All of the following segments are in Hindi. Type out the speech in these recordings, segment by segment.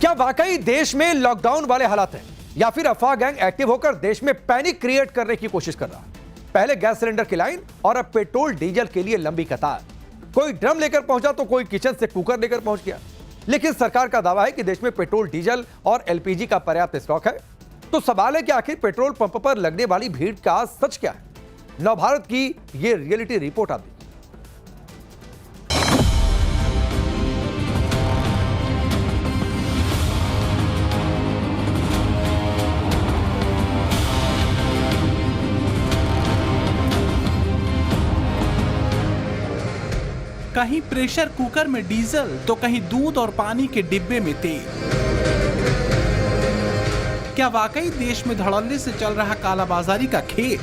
क्या वाकई देश में लॉकडाउन वाले हालात हैं या फिर अफवाह गैंग एक्टिव होकर देश में पैनिक क्रिएट करने की कोशिश कर रहा है? पहले गैस सिलेंडर की लाइन और अब पेट्रोल डीजल के लिए लंबी कतार। कोई ड्रम लेकर पहुंचा तो कोई किचन से कुकर लेकर पहुंच गया। लेकिन सरकार का दावा है कि देश में पेट्रोल डीजल और एलपीजी का पर्याप्त स्टॉक है। तो सवाल है कि आखिर पेट्रोल पंप पर लगने वाली भीड़ का सच क्या है? नवभारत की यह रियलिटी रिपोर्ट आप कहीं प्रेशर कुकर में डीजल तो कहीं दूध और पानी के डिब्बे में तेल। क्या वाकई देश में धड़ल्ले से चल रहा कालाबाजारी का खेल?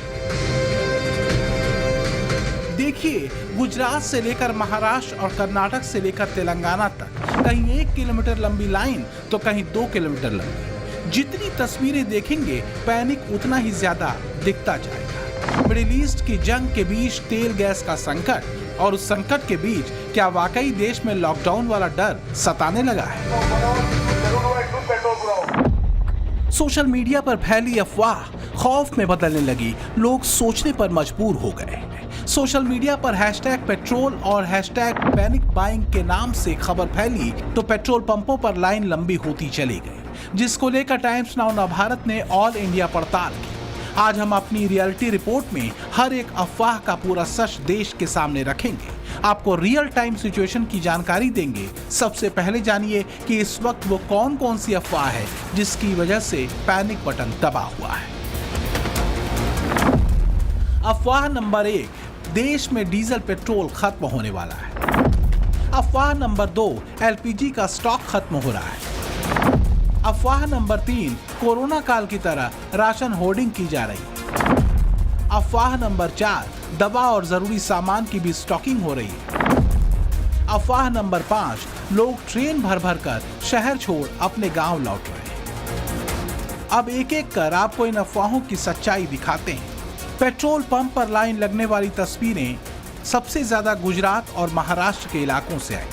देखिए, गुजरात से लेकर महाराष्ट्र और कर्नाटक से लेकर तेलंगाना तक कहीं 1 किलोमीटर लंबी लाइन तो कहीं 2 किलोमीटर लंबी। जितनी तस्वीरें देखेंगे पैनिक उतना ही ज्यादा दिखता जाएगा। मिडिल ईस्ट की जंग के बीच तेल गैस का संकट और उस संकट के बीच क्या वाकई देश में लॉकडाउन वाला डर सताने लगा है? सोशल मीडिया पर फैली अफवाह खौफ में बदलने लगी। लोग सोचने पर मजबूर हो गए। सोशल मीडिया पर हैशटैग पेट्रोल और हैशटैग पैनिक बाइंग के नाम से खबर फैली तो पेट्रोल पंपों पर लाइन लंबी होती चली गई, जिसको लेकर टाइम्स नाउ नवभारत ने ऑल इंडिया पड़ताल की। आज हम अपनी रियलिटी रिपोर्ट में हर एक अफवाह का पूरा सच देश के सामने रखेंगे। आपको रियल टाइम सिचुएशन की जानकारी देंगे। सबसे पहले जानिए कि इस वक्त वो कौन कौन सी अफवाह है जिसकी वजह से पैनिक बटन दबा हुआ है। अफवाह नंबर 1, देश में डीजल पेट्रोल खत्म होने वाला है। अफवाह नंबर 2, एलपीजी का स्टॉक खत्म हो रहा है। अफवाह नंबर 3, कोरोना काल की तरह राशन होर्डिंग की जा रही है। अफवाह नंबर 4, दवा और जरूरी सामान की भी स्टॉकिंग हो रही है। अफवाह नंबर 5, लोग ट्रेन भर भर कर शहर छोड़ अपने गांव लौट रहे हैं। अब एक एक कर आपको इन अफवाहों की सच्चाई दिखाते हैं। पेट्रोल पंप पर लाइन लगने वाली तस्वीरें सबसे ज्यादा गुजरात और महाराष्ट्र के इलाकों से आई,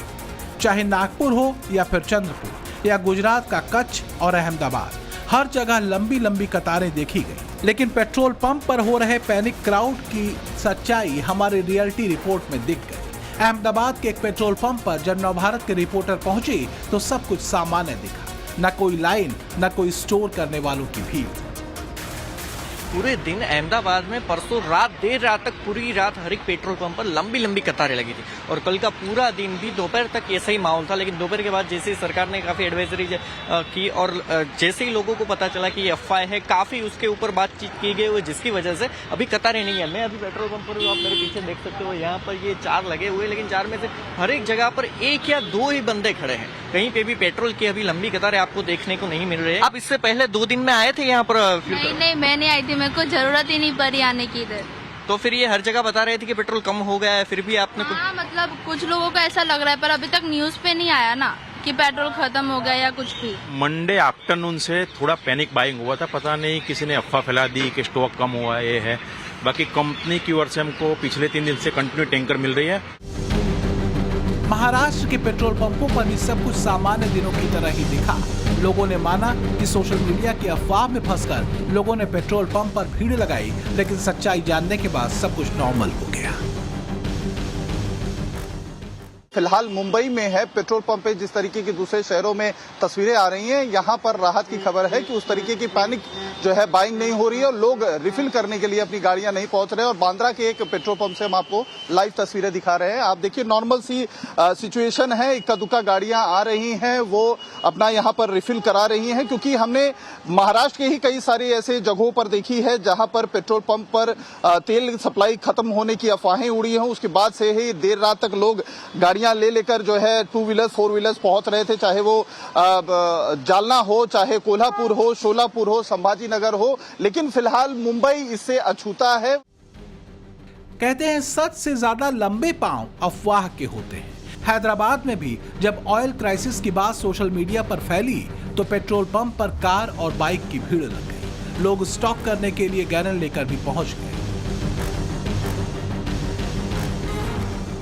चाहे नागपुर हो या फिर चंद्रपुर या गुजरात का कच्छ और अहमदाबाद, हर जगह लंबी लंबी कतारें देखी गई। लेकिन पेट्रोल पंप पर हो रहे पैनिक क्राउड की सच्चाई हमारी रियलिटी रिपोर्ट में दिख गई। अहमदाबाद के एक पेट्रोल पंप पर जब नवभारत के रिपोर्टर पहुंचे तो सब कुछ सामान्य दिखा। न कोई लाइन, न कोई स्टोर करने वालों की भीड़। पूरे दिन अहमदाबाद में परसों रात देर रात तक पूरी रात हर एक पेट्रोल पंप पर लंबी लंबी कतारें लगी थी और कल का पूरा दिन भी दोपहर तक ऐसा ही माहौल था। लेकिन दोपहर के बाद जैसे ही सरकार ने काफी एडवाइजरी की और जैसे ही लोगों को पता चला कि ये अफवाह है, काफी उसके ऊपर बातचीत की गई हुई, जिसकी वजह से अभी कतारें नहीं है। मैं अभी पेट्रोल पंप पर आप मेरे पीछे देख सकते हो, यहाँ पर ये 4 लगे हुए, लेकिन 4 में से हर एक जगह पर 1 या 2 ही बंदे खड़े हैं। कहीं पे भी पेट्रोल की अभी लंबी कतारें आपको देखने को नहीं मिल रही है। आप इससे पहले 2 दिन में आए थे यहाँ पर? नहीं, मैं नहीं आई थी, मेरे को जरूरत ही नहीं पड़ी आने की इधर। तो फिर ये हर जगह बता रहे थे कि पेट्रोल कम हो गया है, फिर भी आपने मतलब कुछ लोगों को ऐसा लग रहा है, पर अभी तक न्यूज पे नहीं आया ना कि पेट्रोल खत्म हो गया या कुछ भी। मंडे आफ्टरनून से थोड़ा पैनिक बाइंग हुआ था। पता नहीं किसी ने अफवाह फैला दी कि स्टॉक कम हुआ है, ये है। बाकी कंपनी की ओर से हमको पिछले 3 दिन से कंटिन्यू टैंकर मिल रही है। महाराष्ट्र के पेट्रोल पंपों पर भी सब कुछ सामान्य दिनों की तरह ही दिखा। लोगों ने माना कि सोशल मीडिया की अफवाह में फंसकर लोगों ने पेट्रोल पंप पर भीड़ लगाई, लेकिन सच्चाई जानने के बाद सब कुछ नॉर्मल हो गया। फिलहाल मुंबई में है पेट्रोल पंप पे जिस तरीके की दूसरे शहरों में तस्वीरें आ रही हैं, यहाँ पर राहत की खबर है कि उस तरीके की पैनिक जो है बाइंग नहीं हो रही है और लोग रिफिल करने के लिए अपनी गाड़ियां नहीं पहुंच रहे हैं। और बांद्रा के एक पेट्रोल पंप से हम आपको लाइव तस्वीरें दिखा रहे हैं। आप देखिए, नॉर्मल सी सिचुएशन है। इक्का दुक्का गाड़ियां आ रही हैं, वो अपना यहाँ पर रिफिल करा रही हैं, क्योंकि हमने महाराष्ट्र के ही कई सारी ऐसे जगहों पर देखी है जहां पर पेट्रोल पंप पर तेल सप्लाई खत्म होने की अफवाहें उड़ी हैं। उसके बाद से ही देर रात तक लोग गाड़ियां ले लेकर जो है 2 व्हीलर्स 4 व्हीलर्स पहुंच रहे थे, चाहे वो जालना हो, चाहे कोल्हापुर हो, शोलापुर हो, संभाजी नगर हो। लेकिन फिलहाल मुंबई इससे अछूता है। कहते हैं सच से ज्यादा लंबे पांव अफवाह के होते हैं। हैदराबाद में भी जब ऑयल क्राइसिस की बात सोशल मीडिया पर फैली तो पेट्रोल पंप पर कार और बाइक की भीड़ लग गई। लोग स्टॉक करने के लिए गैलन लेकर भी पहुंच गए।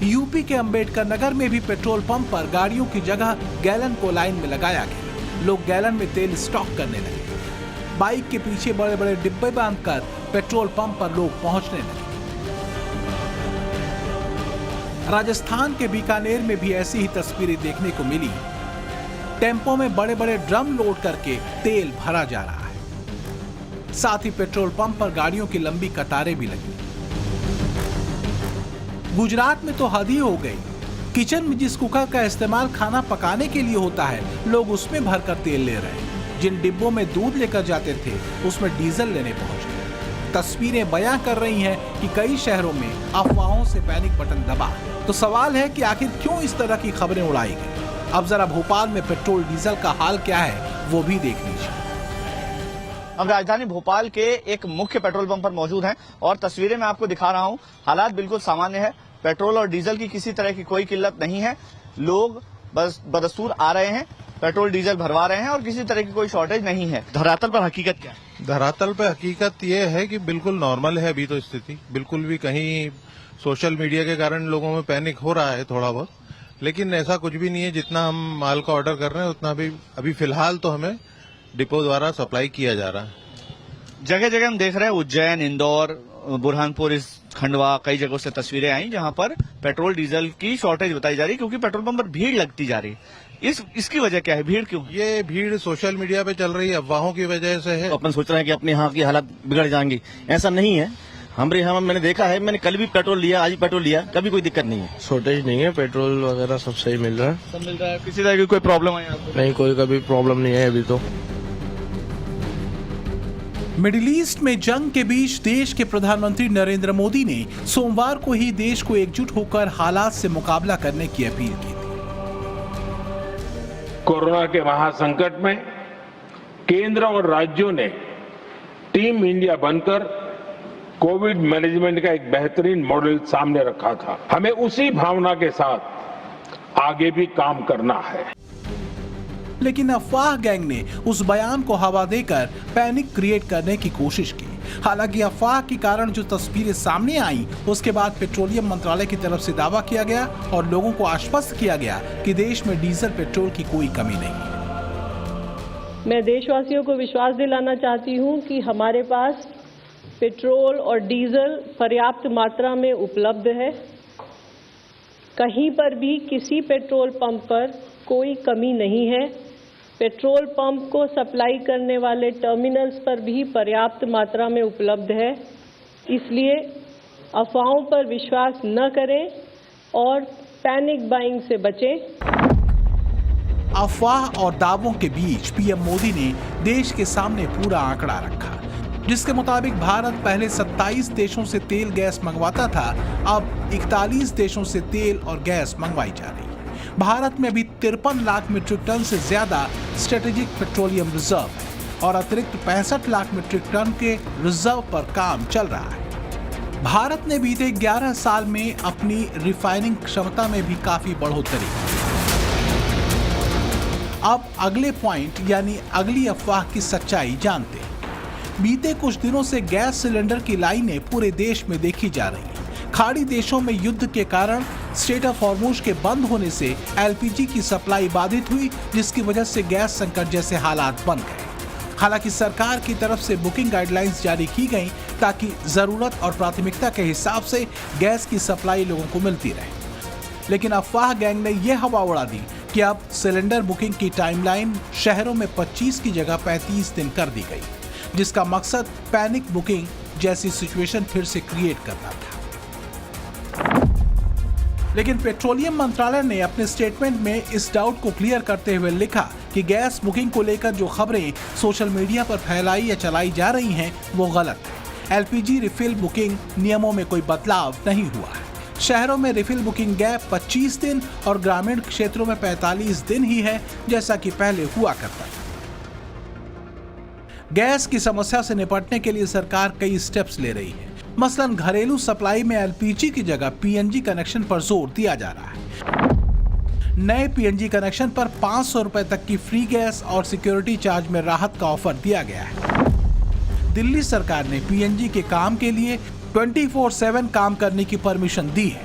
यूपी के अंबेडकर नगर में भी पेट्रोल पंप पर गाड़ियों की जगह गैलन को लाइन में लगाया गया, लोग गैलन में तेल स्टॉक करने लगे। बाइक के पीछे बड़े बड़े डिब्बे बांधकर पेट्रोल पंप पर लोग पहुंचने लगे। राजस्थान के बीकानेर में भी ऐसी ही तस्वीरें देखने को मिली। टेम्पो में बड़े बड़े ड्रम लोड करके तेल भरा जा रहा है। साथ ही पेट्रोल पंप पर गाड़ियों की लंबी कतारें भी लगी। गुजरात में तो हद ही हो गई। किचन में जिस कुकर का इस्तेमाल खाना पकाने के लिए होता है, लोग उसमें भरकर तेल ले रहे हैं। जिन डिब्बों में दूध लेकर जाते थे, उसमें डीजल लेने पहुंच गए। तस्वीरें बयां कर रही हैं कि कई शहरों में अफवाहों से पैनिक बटन दबा। तो सवाल है कि आखिर क्यों इस तरह की खबरें उड़ाई गई। अब जरा भोपाल में पेट्रोल डीजल का हाल क्या है, वो भी देख लीजिए। हम राजधानी भोपाल के एक मुख्य पेट्रोल पंप पर मौजूद हैं और तस्वीरें मैं आपको दिखा रहा हूं। हालात बिल्कुल सामान्य है। पेट्रोल और डीजल की किसी तरह की कोई किल्लत नहीं है। लोग बस बदस्तूर आ रहे हैं, पेट्रोल डीजल भरवा रहे हैं और किसी तरह की कोई शॉर्टेज नहीं है। धरातल पर हकीकत क्या है? धरातल पर हकीकत ये है कि बिल्कुल नॉर्मल है अभी तो स्थिति। बिल्कुल भी कहीं सोशल मीडिया के कारण लोगों में पैनिक हो रहा है थोड़ा बहुत, लेकिन ऐसा कुछ भी नहीं है। जितना हम माल का ऑर्डर कर रहे हैं उतना भी अभी फिलहाल तो हमें डिपो द्वारा सप्लाई किया जा रहा है। जगह जगह हम देख रहे हैं, उज्जैन, इंदौर, बुरहानपुर, इस खंडवा, कई जगहों से तस्वीरें आई जहां पर पेट्रोल डीजल की शॉर्टेज बताई जा रही है क्योंकि पेट्रोल पंप पर भीड़ लगती जा रही है। इसकी वजह क्या है? भीड़ क्यों? ये भीड़ सोशल मीडिया पे चल रही अफवाहों की वजह से है। अपन सोच रहे हैं कि अपने यहाँ की हालत बिगड़ जाएंगी, ऐसा नहीं है। हमारे यहाँ मैंने देखा है, मैंने कल भी पेट्रोल लिया, आज भी पेट्रोल लिया, कभी कोई दिक्कत नहीं है। शॉर्टेज नहीं है, पेट्रोल वगैरह सब सही मिल रहा है। सब मिल रहा है। किसी तरह की कोई प्रॉब्लम है आपको? नहीं, कोई कभी प्रॉब्लम नहीं है अभी तो। मिडिल ईस्ट में जंग के बीच देश के प्रधानमंत्री नरेंद्र मोदी ने सोमवार को ही देश को एकजुट होकर हालात से मुकाबला करने की अपील की थी। कोरोना के महासंकट में केंद्र और राज्यों ने टीम इंडिया बनकर कोविड मैनेजमेंट का एक बेहतरीन मॉडल सामने रखा था। हमें उसी भावना के साथ आगे भी काम करना है। लेकिन अफवाह गैंग ने उस बयान को हवा देकर पैनिक क्रिएट करने की कोशिश की। हालांकि अफवाह के कारण जो तस्वीरें सामने आई, उसके बाद पेट्रोलियम मंत्रालय की तरफ से दावा किया गया और लोगों को आश्वस्त किया गया कि देश में डीजल पेट्रोल की कोई कमी नहीं है। मैं देशवासियों को विश्वास दिलाना चाहती हूं कि हमारे पास पेट्रोल और डीजल पर्याप्त मात्रा में उपलब्ध है। कहीं पर भी किसी पेट्रोल पंप पर कोई कमी नहीं है। पेट्रोल पंप को सप्लाई करने वाले टर्मिनल्स पर भी पर्याप्त मात्रा में उपलब्ध है। इसलिए अफवाहों पर विश्वास न करें और पैनिक बाइंग से बचें। अफवाह और दावों के बीच पीएम मोदी ने देश के सामने पूरा आंकड़ा रखा, जिसके मुताबिक भारत पहले 27 देशों से तेल गैस मंगवाता था, अब 41 देशों से तेल और गैस मंगवाई जा रही है। भारत में अभी 53 लाख मीट्रिक टन से ज्यादा स्ट्रेटेजिक पेट्रोलियम रिजर्व है और अतिरिक्त 65 लाख मीट्रिक टन के रिजर्व पर काम चल रहा है। भारत ने बीते 11 साल में अपनी रिफाइनिंग क्षमता में भी काफी बढ़ोतरी की। अब अगले पॉइंट यानी अगली अफवाह की सच्चाई जानते हैं। बीते कुछ दिनों से गैस सिलेंडर की लाइनें पूरे देश में देखी जा रही हैं। खाड़ी देशों में युद्ध के कारण स्ट्रेट ऑफ हॉर्मुज के बंद होने से एलपीजी की सप्लाई बाधित हुई, जिसकी वजह से गैस संकट जैसे हालात बन गए। हालांकि सरकार की तरफ से बुकिंग गाइडलाइंस जारी की गई ताकि जरूरत और प्राथमिकता के हिसाब से गैस की सप्लाई लोगों को मिलती रहे। लेकिन अफवाह गैंग ने यह हवा उड़ा दी कि अब सिलेंडर बुकिंग की टाइमलाइन शहरों में 25 की जगह 35 दिन कर दी गई, जिसका मकसद पैनिक बुकिंग जैसी सिचुएशन फिर से क्रिएट करना था। लेकिन पेट्रोलियम मंत्रालय ने अपने स्टेटमेंट में इस डाउट को क्लियर करते हुए लिखा कि गैस बुकिंग को लेकर जो खबरें सोशल मीडिया पर फैलाई या चलाई जा रही हैं, वो गलत है। एलपीजी रिफिल बुकिंग नियमों में कोई बदलाव नहीं हुआ है। शहरों में रिफिल बुकिंग गैप 25 दिन और ग्रामीण क्षेत्रों में 45 दिन ही है, जैसा कि पहले हुआ करता था। गैस की समस्या से निपटने के लिए सरकार कई स्टेप्स ले रही है। मसलन घरेलू सप्लाई में एलपीजी की जगह पीएनजी कनेक्शन पर जोर दिया जा रहा है। नए पीएनजी कनेक्शन पर 500 रुपए तक की फ्री गैस और सिक्योरिटी चार्ज में राहत का ऑफर दिया गया है। दिल्ली सरकार ने पीएनजी के काम के लिए 24/7 काम करने की परमिशन दी है।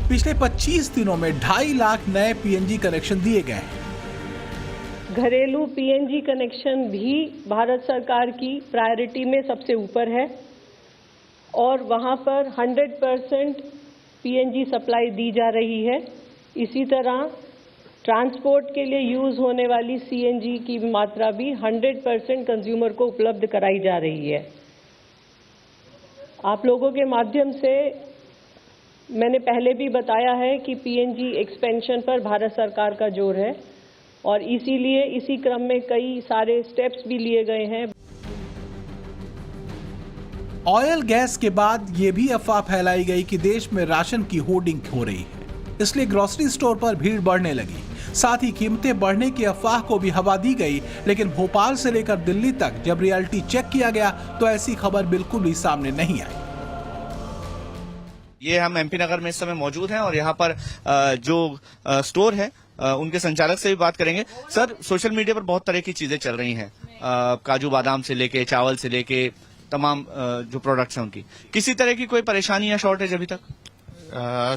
पिछले 25 दिनों में 2.5 लाख नए पीएनजी कनेक्शन दिए गए हैं। घरेलू पीएनजी कनेक्शन भी भारत सरकार की प्रायोरिटी में सबसे ऊपर है और वहां पर 100% पीएनजी सप्लाई दी जा रही है। इसी तरह ट्रांसपोर्ट के लिए यूज होने वाली सीएनजी की मात्रा भी 100% कंज्यूमर को उपलब्ध कराई जा रही है। आप लोगों के माध्यम से मैंने पहले भी बताया है कि पीएनजी एक्सपेंशन पर भारत सरकार का जोर है और इसीलिए इसी क्रम में कई सारे स्टेप्स भी लिए गए हैं। ऑयल गैस के बाद ये भी अफवाह फैलाई गई कि देश में राशन की होर्डिंग हो रही है, इसलिए ग्रोसरी स्टोर पर भीड़ बढ़ने लगी। साथ ही कीमतें बढ़ने की अफवाह को भी हवा दी गई, लेकिन भोपाल से लेकर दिल्ली तक जब रियलिटी चेक किया गया तो ऐसी खबर बिल्कुल भी सामने नहीं आई। ये हम एमपी नगर में इस समय मौजूद हैं और यहाँ पर जो स्टोर है उनके संचालक से भी बात करेंगे। सर, सोशल मीडिया पर बहुत तरह की चीजें चल रही हैं, काजू बादाम से लेके चावल से लेके तमाम जो प्रोडक्ट्स हैं उनकी, किसी तरह की कोई परेशानी या शॉर्टेज अभी तक?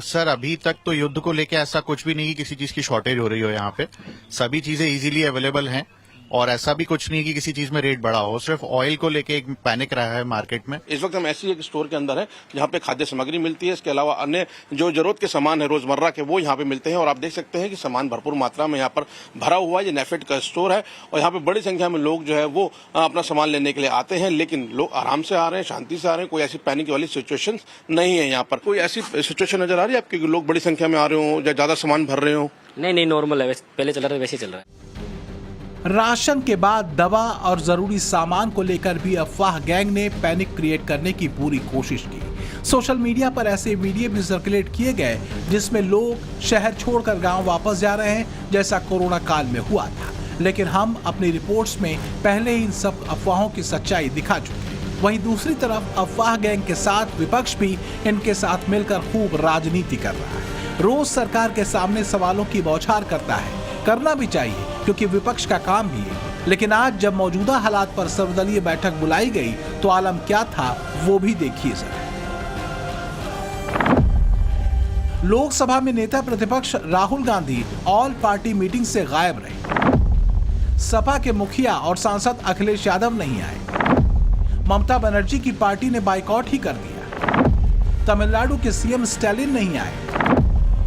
सर, अभी तक तो युद्ध को लेके ऐसा कुछ भी नहीं कि किसी चीज की शॉर्टेज हो रही हो। यहाँ पे सभी चीजें इजीली अवेलेबल हैं और ऐसा भी कुछ नहीं कि किसी चीज में रेट बढ़ा हो। सिर्फ ऑयल को लेके एक पैनिक रहा है मार्केट में। इस वक्त हम ऐसी एक स्टोर के अंदर है जहाँ पे खाद्य सामग्री मिलती है, इसके अलावा अन्य जो जरूरत के सामान है रोजमर्रा के वो यहाँ पे मिलते हैं और आप देख सकते हैं कि सामान भरपूर मात्रा में यहाँ पर भरा हुआ है। ये नेफेड का स्टोर है और यहाँ पे बड़ी संख्या में लोग जो है वो अपना सामान लेने के लिए आते हैं, लेकिन लोग आराम से आ रहे हैं, शांति से आ रहे हैं, कोई ऐसी पैनिक वाली सिचुएशन नहीं है। यहाँ पर कोई ऐसी सिचुएशन नजर आ रही है आपकी लोग बड़ी संख्या में आ रहे हो या ज्यादा सामान भर रहे हो? नहीं, नॉर्मल है, पहले चल रहा है वैसे ही चल रहा है। राशन के बाद दवा और जरूरी सामान को लेकर भी अफवाह गैंग ने पैनिक क्रिएट करने की पूरी कोशिश की। सोशल मीडिया पर ऐसे वीडियो भी सर्कुलेट किए गए जिसमें लोग शहर छोड़कर गांव वापस जा रहे हैं, जैसा कोरोना काल में हुआ था। लेकिन हम अपनी रिपोर्ट्स में पहले ही इन सब अफवाहों की सच्चाई दिखा चुके हैं। वहीं दूसरी तरफ अफवाह गैंग के साथ विपक्ष भी इनके साथ मिलकर खूब राजनीति कर रहा है। रोज सरकार के सामने सवालों की बौछार करता है, करना भी चाहिए क्योंकि विपक्ष का काम भी है। लेकिन आज जब मौजूदा हालात पर सर्वदलीय बैठक बुलाई गई तो आलम क्या था वो भी देखिए जरा। लोकसभा में नेता प्रतिपक्ष Rahul Gandhi all party meeting से गायब रहे। सपा के मुखिया और सांसद अखिलेश यादव नहीं आए। ममता बनर्जी की पार्टी ने बाइकआउट ही कर दिया। तमिलनाडु के सीएम स्टालिन नहीं आए।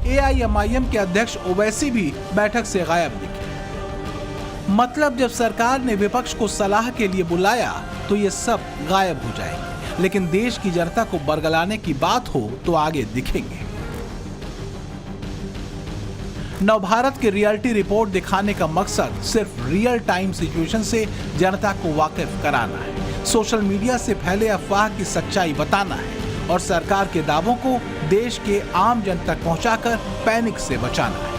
एआईएमआईएम के अध्यक्ष ओवैसी भी बैठक से गायब दिखे। मतलब जब सरकार ने विपक्ष को सलाह के लिए बुलाया तो ये सब गायब हो जाएंगे, लेकिन देश की जनता को बरगलाने की बात हो तो आगे दिखेंगे। नवभारत की रियलिटी रिपोर्ट दिखाने का मकसद सिर्फ रियल टाइम सिचुएशन से जनता को वाकिफ कराना है, सोशल मीडिया से फैले अफवाह की सच्चाई बताना है और सरकार के दावों को देश के आम जन तक पहुंचाकर पैनिक से बचाना है।